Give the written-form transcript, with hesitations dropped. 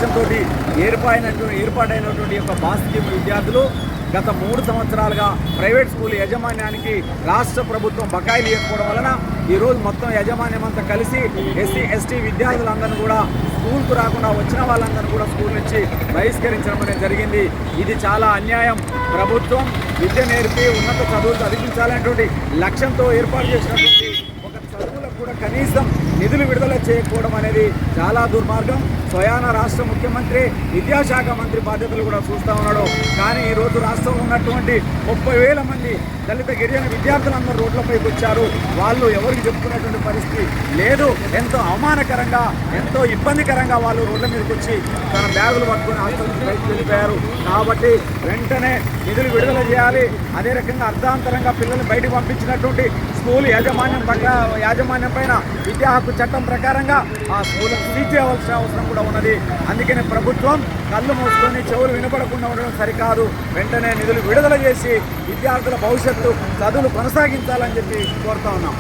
లక్ష్యంతో ఏర్పాటైనటువంటి యొక్క boss scheme విద్యార్థులు గత 3 సంవత్సరాలుగా ప్రైవేట్ స్కూల్ యాజమాన్యానికి రాష్ట్ర ప్రభుత్వం బకాయిలు ఇవ్వకపోవడం వలన ఈరోజు మొత్తం యాజమాన్యం అంతా కలిసి ఎస్సీ ఎస్టీ విద్యార్థులందరినీ కూడా స్కూల్కు రాకుండా వచ్చిన వాళ్ళందరినీ కూడా స్కూల్ నుంచి బహిష్కరించడం అనేది జరిగింది. ఇది చాలా అన్యాయం. ప్రభుత్వం విద్య నేర్పి ఉన్నత చదువులు చదివించాలనేటువంటి లక్ష్యంతో ఏర్పాటు చేసినటువంటి ఒక చదువులకు కూడా కనీసం నిధులు విడుదల చేయకపోవడం అనేది చాలా దుర్మార్గం. స్వయాన రాష్ట్ర ముఖ్యమంత్రి విద్యాశాఖ మంత్రి బాధ్యతలు కూడా చూస్తూ ఉన్నాడు. కానీ ఈరోజు రాష్ట్రంలో ఉన్నటువంటి 30,000 మంది దళిత గిరిజన విద్యార్థులందరూ రోడ్లపైకి వచ్చారు. వాళ్ళు ఎవరికి చెప్పుకునేటువంటి పరిస్థితి లేదు. ఎంతో అవమానకరంగా, ఎంతో ఇబ్బందికరంగా వాళ్ళు రోడ్ల మీదకి వచ్చి తన బ్యాగులు పట్టుకుని హాస్టల్ నుంచి బయటకు వెళ్ళిపోయారు. కాబట్టి వెంటనే నిధులు విడుదల చేయాలి. అదే రకంగా అర్ధాంతరంగా పిల్లల్ని బయటకు పంపించినటువంటి స్కూల్ యాజమాన్యం పైన విద్యా హక్కు చట్టం ప్రకారంగా ఆ స్కూళ్ళను సీజ్ చేయవలసిన అవసరం కూడా ఉన్నది. అందుకని ప్రభుత్వం కళ్ళు మూసుకొని చెవులు వినపడకుండా ఉండడం సరికాదు. వెంటనే నిధులు విడుదల చేసి విద్యార్థుల భవిష్యత్తు చదువులు కొనసాగించాలని చెప్పి కోరుతా ఉన్నాం.